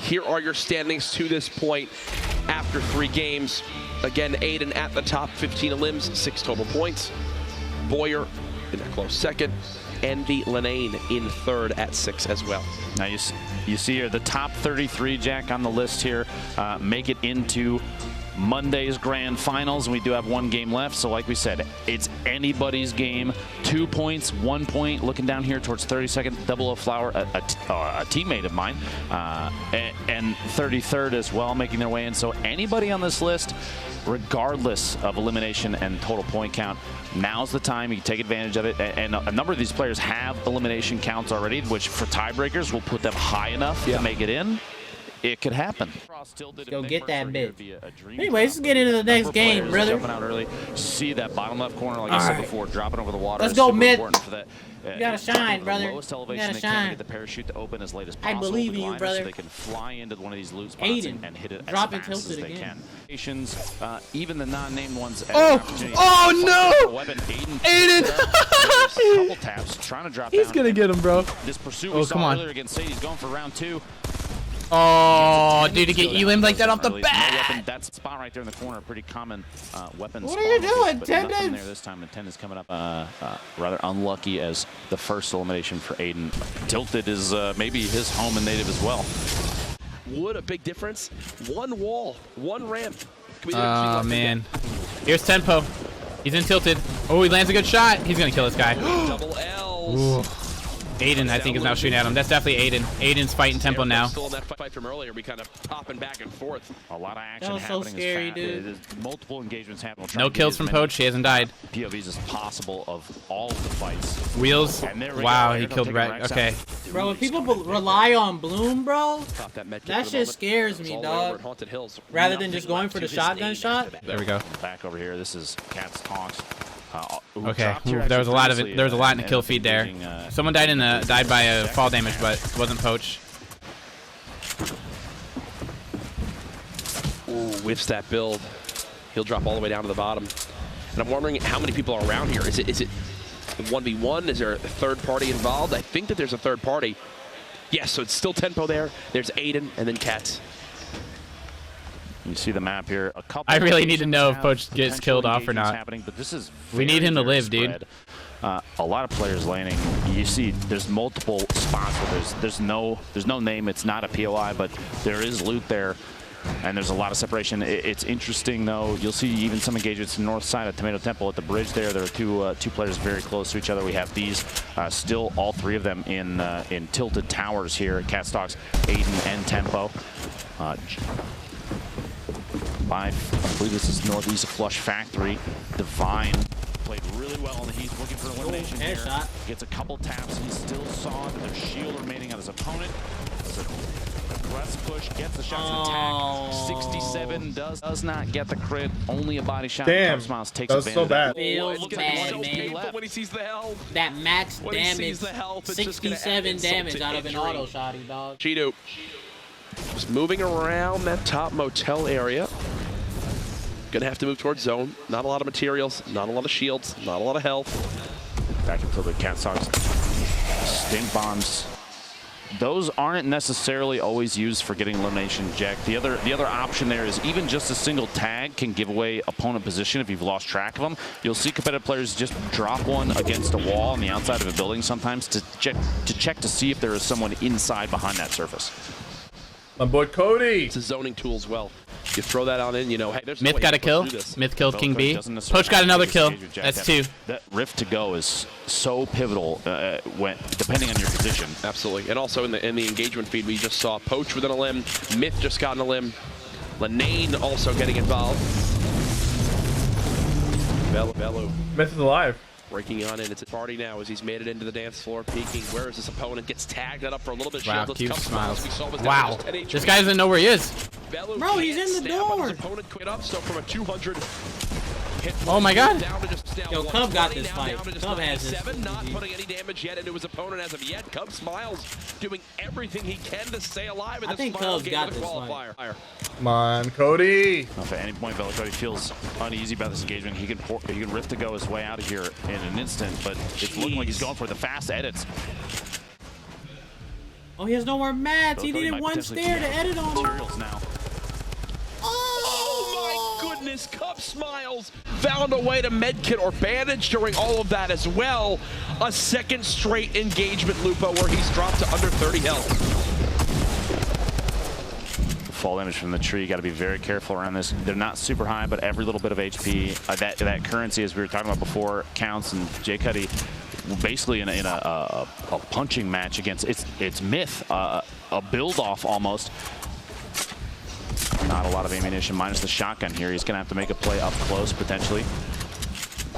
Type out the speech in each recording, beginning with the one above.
here are your standings to this point after 3 games. Again, Aiden at the top, 15 elims, 6 total points. Boyer in a close second. Envy Lenane in third at 6 as well. Now you see here the top 33, Jack, on the list here make it into Monday's grand finals. We do have 1 game left, so like we said, it's anybody's game. 2 points, 1 point. Looking down here towards 32nd, Double O Flower, a teammate of mine, and 33rd as well, making their way in. So anybody on this list, regardless of elimination and total point count, now's the time. You can take advantage of it. And a number of these players have elimination counts already, which for tiebreakers will put them high enough to make it in. It could happen. Go get that bit. Anyways, let's get into the next game, brother. Jumping out early. See that bottom left corner, like I said before, dropping over the water. Let's go, mid. You gotta shine, brother. You gotta shine. Get the parachute to open as late as possible. I believe in you, brother. So they can fly into one of these loot spots Aiden, and hit it drop as it fast as tilted they again. can. Even the non-named ones. Oh no! Aiden! Couple taps, trying to drop He's down. gonna get him, bro. This pursuit we saw earlier against Sadie's going for round 2. Oh, dude, to get Elim like that off the bat. That spot right there in the corner, pretty common weapon. What are you doing, Tendon? There this time, and Tendon's coming up rather unlucky as the first elimination for Aiden. Tilted is maybe his home and native as well. Would a big difference? 1 wall, 1 ramp. Oh, man. Here's Tempo. He's in Tilted. Oh, he lands a good shot. He's going to kill this guy. Double L's. Ooh. Aiden, I think, is now shooting at him. That's definitely Aiden. Aiden's fighting Tempo now. Still in that fight from earlier, we kind of popping back and forth. A lot of action that was happening. So scary, dude. There's multiple engagements happening. No kills from Poach. He hasn't died. POVs as possible of all of the fights. Wheels. Wow, he killed Rex. Okay. Bro, when people rely on Bloom, bro, that shit scares me, dog. Rather than just going for the shotgun shot. There we go. Back over here. This is Cats Talks. Okay, there was a lot of it. There was a lot in the kill feed there. Someone died by a fall damage, but it wasn't Poach. Ooh, whiffs that build. He'll drop all the way down to the bottom. And I'm wondering how many people are around here. Is it 1v1? Is there a third party involved? I think that there's a third party. Yes, so it's still Tempo there. There's Aiden and then Cats. You see the map here. I really need to know if Poach gets killed off or not. But this is we need him to live, dude. A lot of players laning. You see, there's multiple spots where there's no name. It's not a POI, but there is loot there, and there's a lot of separation. It's interesting though. You'll see even some engagements in the north side of Tomato Temple at the bridge there. There are two players very close to each other. We have these still all 3 of them in tilted towers here at Cat Stocks, Aiden and Tempo. I believe this is northeast of Flush Factory. Divine played really well on the heat, looking for elimination here. Gets a couple taps. He still saw that there's shield remaining on his opponent. So aggressive push, gets the shots and attack. 67 does not get the crit. Only a body shot. Damn, Smiles takes that was so bad. Feels bad, man. When he sees the health. That max damage, 67 damage out of an auto shotty, dog. Cheeto just moving around that top motel area. Gonna have to move towards zone. Not a lot of materials, not a lot of shields, not a lot of health. Back until the Cat Stocks. Stink bombs. Those aren't necessarily always used for getting elimination, Jack. The other option there is even just a single tag can give away opponent position if you've lost track of them. You'll see competitive players just drop one against a wall on the outside of a building sometimes to check to see if there is someone inside behind that surface. My boy Cody. It's a zoning tool as well. You throw that on in, you know, hey, there's Myth got a kill. Myth killed King B. Poach got another kill. That's 2. That rift to go is so pivotal when depending on your position. Absolutely. And also in the engagement feed, we just saw Poach within a limb. Myth just got in a limb. Lenane also getting involved. Velu. Myth is alive. Breaking on in. It's a party now as he's made it into the dance floor, peeking. Where is his opponent? Gets tagged that up for a little bit. Wow, Shield. cute smiles. Wow. This guy doesn't know where he is. Bro, he's in the door. His opponent quit up, so from a 200 hit oh my god. Yo, Cub got this fight. Cub has this. Not putting any damage yet into his opponent as of yet. Cub Smiles doing everything he can to stay alive in this final game of the qualifier. Come on, Cody. If at any point Cody feels uneasy about this engagement, he can rift to go his way out of here. In an instant, but it's looking like he's going for the fast edits. Oh, he has no more mats. He needed one stair to edit on him. Now. Oh my goodness, Cup Smiles found a way to medkit or bandage during all of that as well. A second straight engagement, Lupo, where he's dropped to under 30 health. Fall damage from the tree. Got to be very careful around this. They're not super high, but every little bit of HP, that currency, as we were talking about before, counts. And Jay Cuddy, basically in a punching match against it's Myth, a build off almost. Not a lot of ammunition, minus the shotgun here. He's gonna have to make a play up close potentially.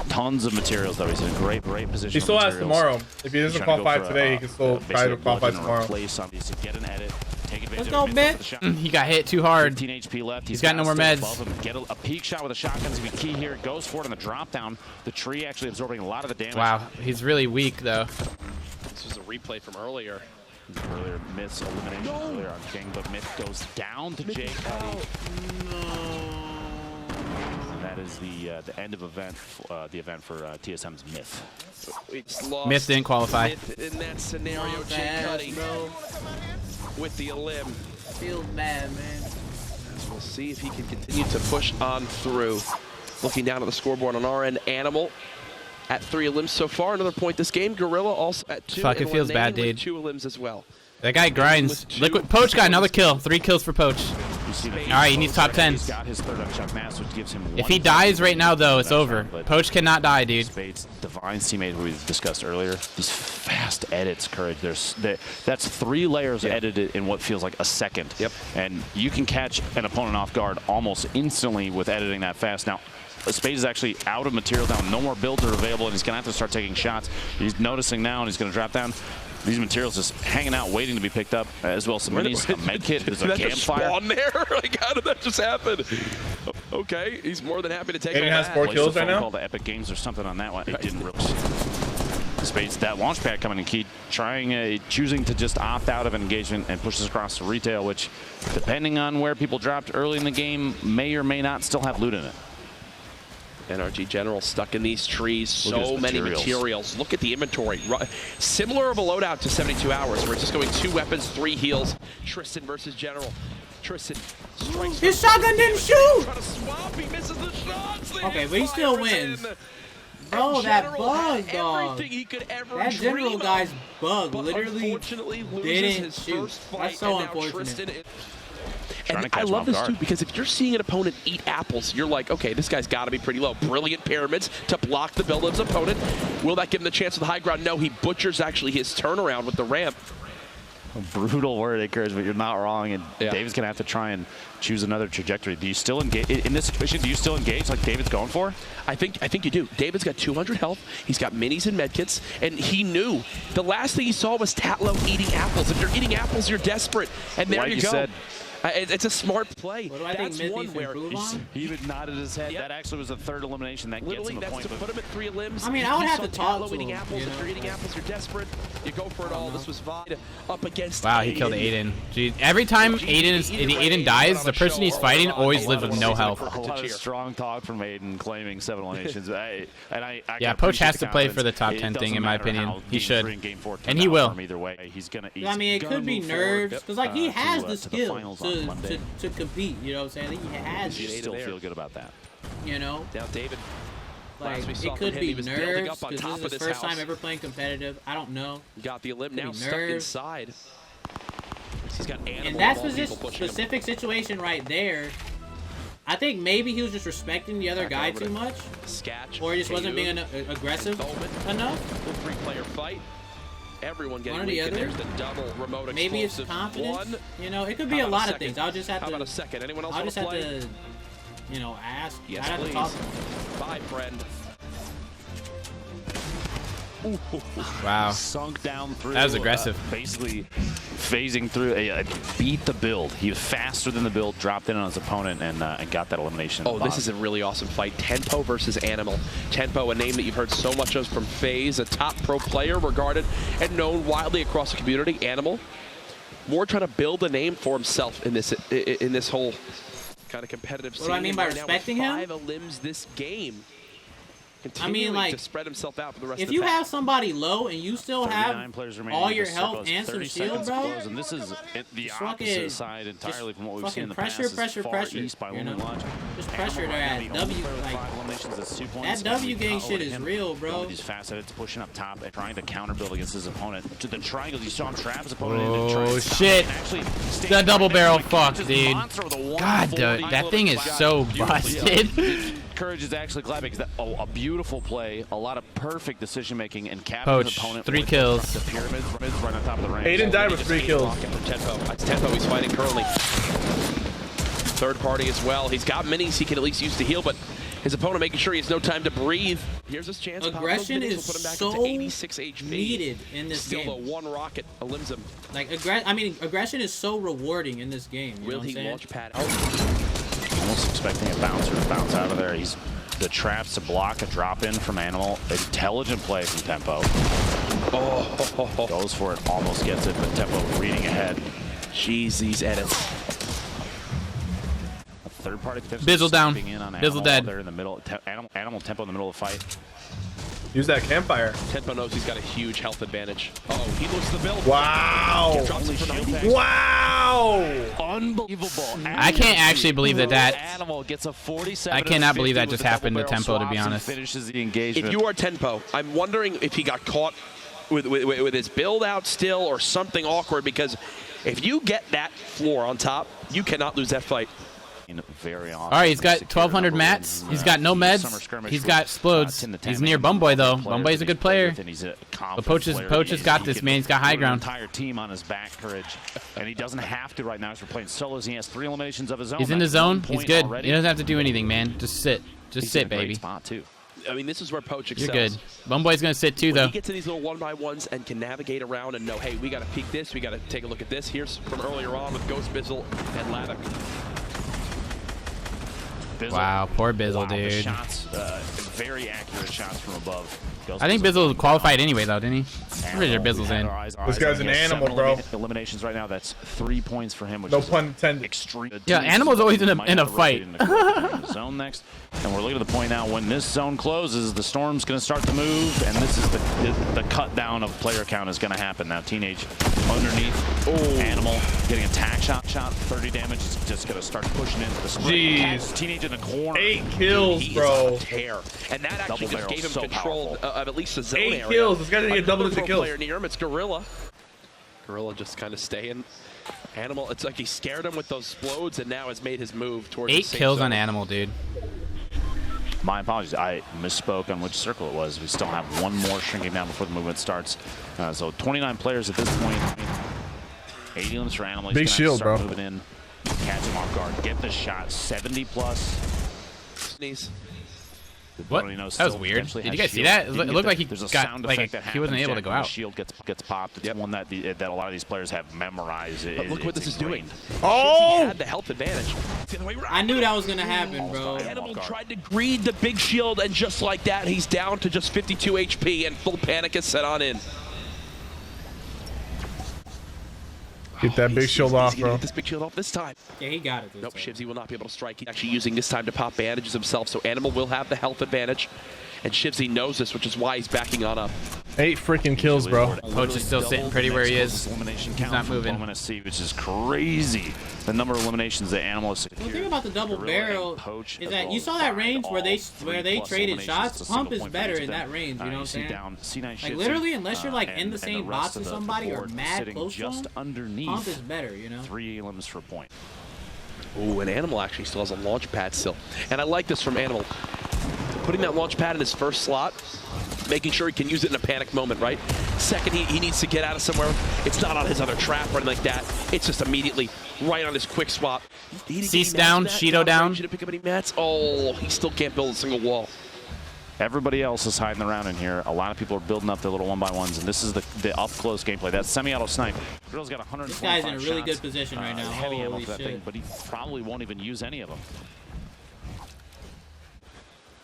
Tons of materials though. He's in a great position. He still has tomorrow. If he doesn't qualify today, he can still try to qualify tomorrow. To get an edit. Let's go, bitch. He got hit too hard. 15 HP left. He's got no more meds. Get a peek shot with a shotgun is going to be key here. Goes for it on the drop down. The tree actually absorbing a lot of the damage. Wow, he's really weak though. This was a replay from earlier. Earlier, Myth's elimination earlier on King, but Myth goes down to Jay Cuddy. And that is the end of the event for TSM's Myth. Myth didn't qualify. Myth in that scenario, Jay Cuddy with the elim. Feels bad, man. We'll see if he can continue to push on through. Looking down at the scoreboard on our end, Animal at 3 elims so far. Another point this game. Gorilla also at 2. Fuck, it feels bad, dude. 2 elims as well. That guy grinds. Liquid Poach got another kill. 3 kills for Poach. All right, he needs top 10. He's got his third unshot mass, which gives him if he dies right now, though, it's over. Poach cannot die, dude. Spades, Divine's teammate, who we discussed earlier. These fast edits, Courage. That's 3 layers edited in what feels like a second. Yep. And you can catch an opponent off guard almost instantly with editing that fast. Now, Spades is actually out of material now. No more builds are available, and he's going to have to start taking shots. He's noticing now, and he's going to drop down. These materials just hanging out, waiting to be picked up, as well as some minis, a med kit, there's a campfire. Just spawn there? Like, how did that just happen? Okay, he's more than happy to take it. He has 4 kills right now? Called the Epic Games or something on that one. It didn't really. Spades, that launch pad coming in key, choosing to just opt out of engagement and push this across to retail, which, depending on where people dropped early in the game, may or may not still have loot in it. NRG General stuck in these trees. So many materials. Look at the inventory. Similar of a loadout to 72 Hours, where it's just going 2 weapons, 3 heals. Tristan versus General. Tristan strikes. His shotgun didn't shoot! Trying to swap, he misses the shots. Okay, but he still wins. Bro, that bug, dog. That General guy's bug literally didn't shoot. That's so unfortunate. And I love this too, because if you're seeing an opponent eat apples, you're like, okay, this guy's got to be pretty low. Brilliant pyramids to block the build of his opponent. Will that give him the chance of the high ground? No, he butchers actually his turnaround with the ramp. A brutal word, Encourage, but you're not wrong. And David's going to have to try and choose another trajectory. Do you still engage in this situation? Do you still engage like David's going for? I think you do. David's got 200 health. He's got minis and medkits, and he knew the last thing he saw was Tatlow eating apples. If you're eating apples, you're desperate, and there you go. Said, it's a smart play. What do I think one where he even nodded his head. That actually was the 3rd elimination. That gets him a point. To put him at 3 limbs. I mean, I would have to talk to him. Apples. If you're eating apples, you're desperate. You go for it all. This was Vod up against. Wow, he killed Aiden. Dude, every time Aiden dies, the person he's fighting always lives with no health. A lot of strong talk from Aiden claiming 7 eliminations. Yeah, Poach has to play for the top 10 thing, in my opinion. He should, and he will. Either way, he's gonna. I mean, it could be nerves, because like he has the skill to compete. You know what I'm saying? He has. You still feel good about that. You know. Now David. Like it could be nerves because this is his first time ever playing competitive. I don't know. Got the elim now stuck inside. He's got in that specific situation right there. I think maybe he was just respecting the other guy too much, or he just wasn't being aggressive enough. The 3-player fight. Everyone getting one or the other. There's the double remote maybe it's confidence. You know, it could be a lot of things. I'll just have to. How about a second? Anyone else I'll just have play? to, you know, ask. Yes, I have please. to talk to him. Bye, friend. Ooh. Wow. Sunk down through. That was aggressive. Basically phasing through. Beat the build. He was faster than the build, dropped in on his opponent, and got that elimination. Oh, this is a really awesome fight. Tempo versus Animal. Tempo, a name that you've heard so much of from FaZe, a top pro player regarded and known widely across the community. Animal, more trying to build a name for himself in this whole kind of competitive scene. What do I mean by respecting him? 5 elims this game. continuing like, to spread himself out for the rest if of the you pack. have somebody low and you still have all your health and some shield, bro, and this is the just opposite side entirely from what we've seen in the pressure, past. pressure, East by you know? Launch. Just pressure their ass. W, like, that W gang shit is real, bro. He's fast at it, pushing up top and trying to counter build against his opponent. To the triangles, you saw him trap his opponent. Oh, shit. The double barrel fuck, dude. God, dude, that thing is so busted. Courage is actually glad because a beautiful play, a lot of perfect decision making, and capping his opponent. 3 kills. The pyramids right on top of the range. Aiden died with 3 kills. That's Tempo he's fighting currently. Third party as well. He's got minis he can at least use to heal, but his opponent making sure he has no time to breathe. Here's his chance. Aggression is put him back so into 86 HP. needed in this game. Still, the one rocket elims him. Like, aggression is so rewarding in this game. You know what I'm saying? Launch pad? Almost expecting a bouncer to bounce out of there. He's the traps to block a drop in from Animal. Intelligent play from Tempo. Goes for it, almost gets it, but Tempo reading ahead. Jeez, these edits. A third party Bizzle down. Bizzle dead. There in the middle. Animal Tempo in the middle of the fight. Use that campfire. Tempo knows he's got a huge health advantage. Oh, he looks the build. Wow. Wow. Unbelievable. I can't actually believe that Animal gets a 47. I cannot believe that just happened to Tempo, to be honest. Finishes the engagement. If you are Tempo, I'm wondering if he got caught with his build out still or something awkward, because if you get that floor on top, you cannot lose that fight. Very awesome. All right, he's got 1,200 mats. He's got no meds. He's got explodes. He's near Bumboy, though. Bumboy's a good player. But Poach has got this, man. He's got high ground. Entire team on his back, Courage, and he doesn't have to right now. He's playing solos. He has 3 eliminations of his own. He's in the zone. He's good. He doesn't have to do anything, man. Just sit. Just sit, baby. Spot too. I mean, this is where Poach excels. You're good. Bumboy's going to sit, too, when though. he gets to these little 1x1s and can navigate around and know, hey, we got to peek this. We got to take a look at this. Here's from earlier on with Ghost Bizzle and Laddock. Bizzle. Wow, poor Bizzle, wow, dude. The shots, very accurate shots from above. I think Bizzle qualified anyway, though, didn't he? I'm pretty sure Bizzle's in. This guy's an animal, bro. Eliminations right now. That's 3 points for him. Which no is pun intended. Extreme. Yeah, Animal's always in a fight. Zone next, and we're looking at the point now. When this zone closes, the storm's going to start to move, and this is the cut down of player count is going to happen now. Teenage underneath. Animal getting attack shot. 30 damage. Is just going to start pushing into the sprint. Jeez. Teenage in the corner. 8 kills, Dude, bro. he's on a tear. And that actually just gave him control of at least the zone 8 area. kills. This guy didn't get double-digit kills. Player near him, it's Gorilla. Gorilla just kind of staying. Animal, it's like he scared him with those explodes and now has made his move towards 8 kills on Animal, dude. My apologies. I misspoke on which circle it was. We still have 1 more shrinking down before the movement starts. So 29 players at this point. 80 limits for Animal. He's big shield, bro. Moving in, catch him off guard, get the shot. 70 plus. Sneeze. What? That was weird. Did you guys see that? It looked like he got he wasn't able to go out. The shield gets popped. It's one that a lot of these players have memorized. But look what this is doing. Oh! He had the health advantage. I knew that was gonna happen, bro. Animal tried to greed the big shield, and just like that, he's down to just 52 HP, and full panic is set on in. Get that big shield off, bro. Get this big shield off this time. Yeah, he got it. Nope, Shivsy will not be able to strike. He's actually using this time to pop bandages himself, so Animal will have the health advantage. And Shivsy knows this, which is why he's backing on up. 8 freaking kills, bro. Poach is still sitting pretty where he is. Elimination He's not moving. Which is crazy. The number of eliminations that Animal has secured. The thing about the double barrel is that you saw that range where they traded shots. Pump is better in that range. You know what I'm saying? Like literally, unless you're like in the same box as somebody or mad close to them, pump is better. You know. 3 elims for a point. Ooh, and Animal actually still has a launch pad still. And I like this from Animal. Putting that launch pad in his first slot, making sure he can use it in a panic moment, right? Second, he needs to get out of somewhere. It's not on his other trap or anything like that. It's just immediately right on his quick swap. Cease down, Shido down. Did pick up any mats? Oh, he still can't build a single wall. Everybody else is hiding around in here. A lot of people are building up their little 1x1s, and this is the up-close gameplay. That semi-auto snipe. Girl's got 125 This guy's in a really shots, good position right now. Heavy ammo Holy for that shit. thing, but he probably won't even use any of them.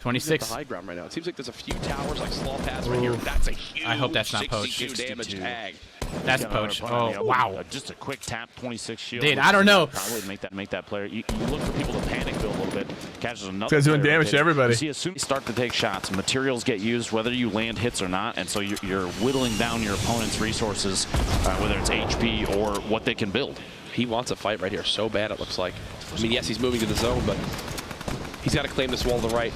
26. The high ground right now. It seems like there's a few towers like slaw pads right here. That's a huge I hope that's not Poach. 62 damage tag. That's Poach. Oh, wow. Just a quick tap, 26 shield. Dude, I don't know. Probably make that player. You look for people to panic build still a little bit. Catches another. This guy's doing damage to everybody. You see, as soon as you start to take shots, materials get used, whether you land hits or not, and so you're whittling down your opponent's resources, whether it's HP or what they can build. He wants a fight right here so bad, it looks like. I mean, yes, he's moving to the zone, but he's got to claim this wall to the right.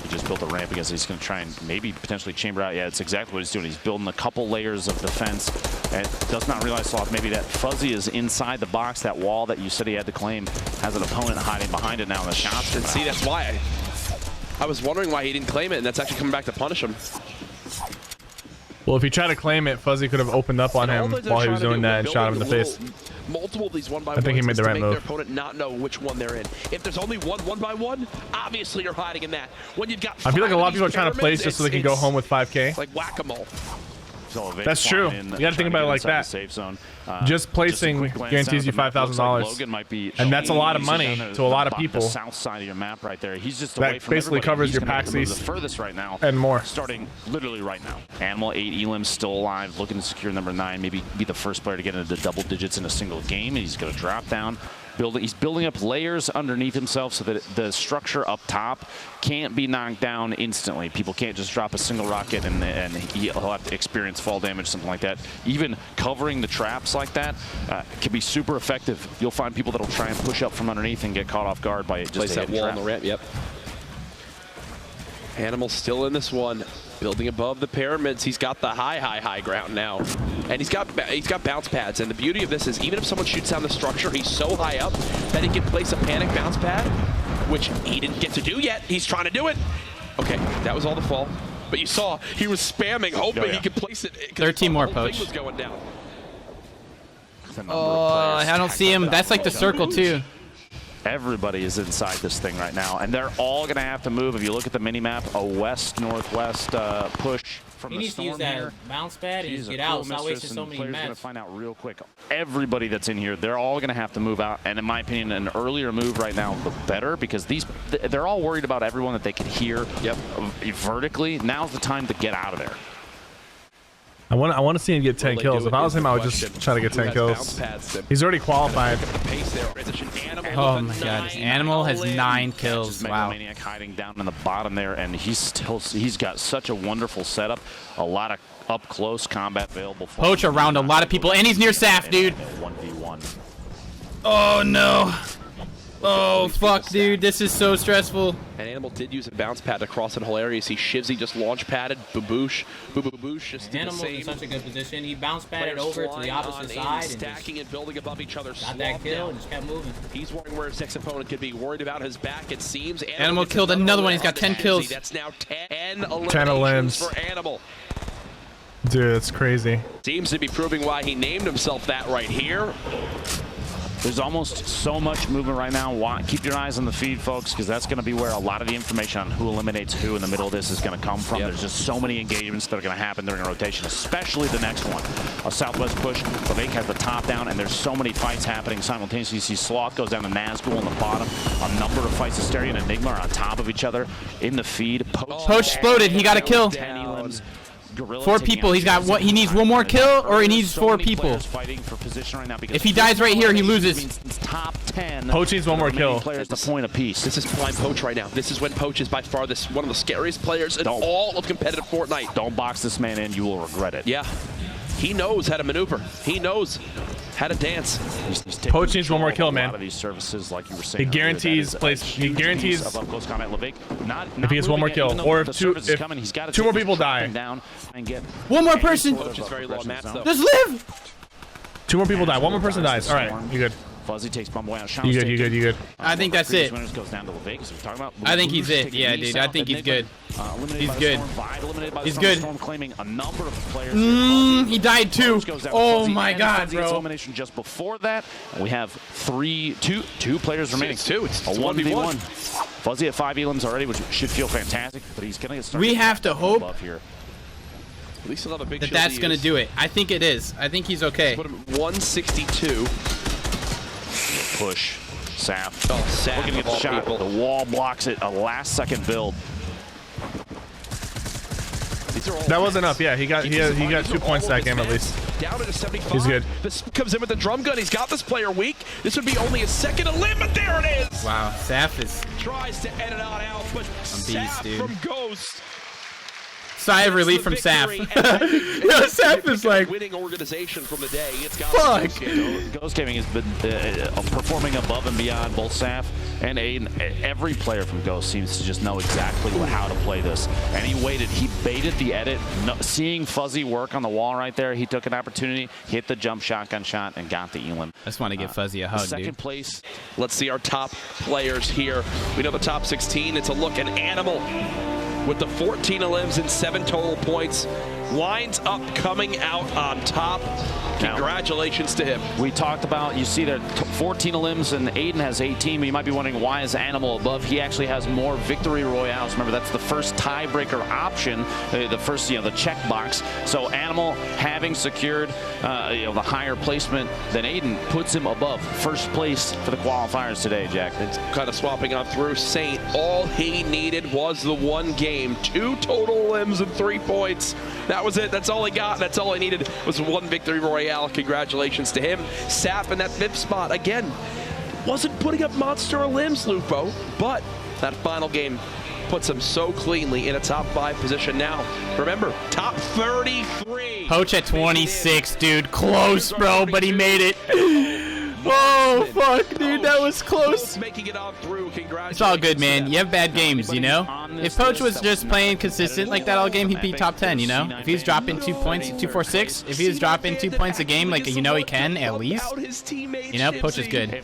He just built a ramp because he's going to try and maybe potentially chamber out. Yeah, it's exactly what he's doing. He's building a couple layers of defense and does not realize, Sloth, maybe that Fuzzy is inside the box. That wall that you said he had to claim has an opponent hiding behind it now, and the shots. And see, that's why I was wondering why he didn't claim it, and that's actually coming back to punish him. Well, if he tried to claim it, Fuzzy could have opened up on him while he was doing that and shot him in the face. Multiple of these 1x1s. I think he made the right move. Their opponent not know which one they're in. If there's only one 1x1, obviously you're hiding in that. When you've got I feel like a lot of people are trying to place just so they can go home with 5K. Like whack-a-mole. That's true. You got to think about it like that. Safe zone. Just placing guarantees you $5,000, and that's a lot of money to a lot of people. The south side of your map right there. He's just that basically covers your Paxies the furthest right now, and more. Starting literally right now. Animal 8 Elim still alive, looking to secure number 9. Maybe be the first player to get into double digits in a single game. And he's going to drop down. He's building up layers underneath himself so that the structure up top can't be knocked down instantly. People can't just drop a single rocket and he'll have to experience fall damage, something like that. Even covering the traps like that can be super effective. You'll find people that'll try and push up from underneath and get caught off guard by just place that wall on the ramp. Yep. Animal still in this one, building above the pyramids. He's got the high ground now, and he's got bounce pads. And the beauty of this is, even if someone shoots down the structure, he's so high up that he can place a panic bounce pad, which he didn't get to do yet. He's trying to do it. Okay, that was all the fall, but you saw he was spamming, hoping he could place it. 13 more poach. Was going down. Oh, I don't see him. That's like the circle too. Everybody is inside this thing right now, and they're all going to have to move. If you look at the mini-map, a west-northwest push from the storm here. He needs to use that bounce pad and just get out. Stop wasting so many mats. Going to find out real quick. Everybody that's in here, they're all going to have to move out, and in my opinion, an earlier move right now, the better, because they're all worried about everyone that they can hear vertically. Now's the time to get out of there. I want to see him get 10 kills. If I was him, I would just try to get 10 kills. He's already qualified. Oh my god, Animal has 9 kills. Wow. Maniac hiding down in the bottom there, and he's got such a wonderful setup. A lot of up close combat available. Poach around a lot of people, and he's near Saf, dude. 1v1. Oh no. Oh fuck, dude, this is so stressful. And Animal did use a bounce pad to cross in whole areas. He Shivsy just launch padded, baboosh just did the same. Animal's in such a good position. He bounce padded over to the opposite side and stacking and building above each other. Got that kill and just kept moving. He's wondering where his next opponent could be. Worried about his back, it seems. Animal killed another one. He's got 10 kills. That's now 10 eliminations for Animal. Dude, that's crazy. Seems to be proving why he named himself that right here. There's almost so much movement right now. Keep your eyes on the feed, folks, because that's going to be where a lot of the information on who eliminates who in the middle of this is going to come from. There's just so many engagements that are going to happen during a rotation, especially the next one. A southwest push. Remake has the top down, and there's so many fights happening simultaneously. You see Sloth goes down to Nazgul on the bottom. A number of fights. Hysteria and Enigma are on top of each other in the feed. Poach exploded. He got a kill. 4 people. He's got what? He needs 1 more kill, or he needs 4 people. If he dies right here, he loses. Poach needs 1 more kill. Players the point apiece. This is prime Poach right now. This is when Poach is by far one of the scariest players in all of competitive Fortnite. Don't box this man in. You will regret it. Yeah. He knows how to maneuver. He knows how to dance. Poach needs 1 more kill, man. These services, like you were saying, he guarantees place. He guarantees up close combat. If he gets 1 more kill, or if 2 more people die. Down and get 1 more person. Just live. 2 more people die. 1 more person dies. All right, you good. Fuzzy takes Bumble out. You good. I think that's it. I think he's it. Yeah, dude. I think he's good. He's good. He's good. He died too. Oh my god, bro. Elimination just before that. We have two players remaining. It's a 1v1. Fuzzy at 5 elims already, which should feel fantastic, but he's gonna get started. We have to hope here. At least another big that's gonna do it. I think it is. I think he's okay. Put him at 162. Push. Sap. Oh, Sap. Looking to get the shot. The wall blocks it. A last-second build. These These are all That was enough. Yeah, he got 2 points that game at least. Down to 75. He's good. This comes in with the drum gun. He's got this player weak. This would be only his second elim, but there it is. Wow, Saf is Tries to end it on out, but Saf dude. from Ghost. sigh of relief from Saf. Yo, Saf is like winning organization from the day. It's got fuck. Ghost Gaming has been performing above and beyond both Saf and Aiden. Every player from Ghost seems to just know exactly how to play this. And he waited. He baited the edit. Seeing Fuzzy work on the wall right there, he took an opportunity, hit the jump shotgun shot, and got the elim. I just want to give Fuzzy a hug, Second place. Let's see our top players here. We know the top 16. It's a look at Animal with the 14 elims and 7 total points. Lines up coming out on top. Congratulations to him. We talked about, you see there 14 elims and Aiden has 18. You might be wondering why is Animal above? He actually has more victory royales. Remember, that's the first tiebreaker option, the first, the checkbox. So Animal having secured the higher placement than Aiden puts him above first place for the qualifiers today, Jack. It's kind of swapping on through. Saint, all he needed was the one game. 2 total elims and 3 points. That was it. That's all he got. That's all he needed was one victory royale. Congratulations to him. Saf in that 5th spot. Again, wasn't putting up monster elims, Lupo, but that final game puts him so cleanly in a top 5 position now. Remember, top 33. Poach at 26, dude. Close, bro, but he made it. Oh, fuck, dude, that was close. Making it on through. Congratulations. It's all good, man. You have bad games, you know? If Poach was just playing consistent like that all game, he'd be top 10, you know? If he's dropping 2 points, 246, if he's dropping 2 points a game like you know he can, at least, you know, Poach is good.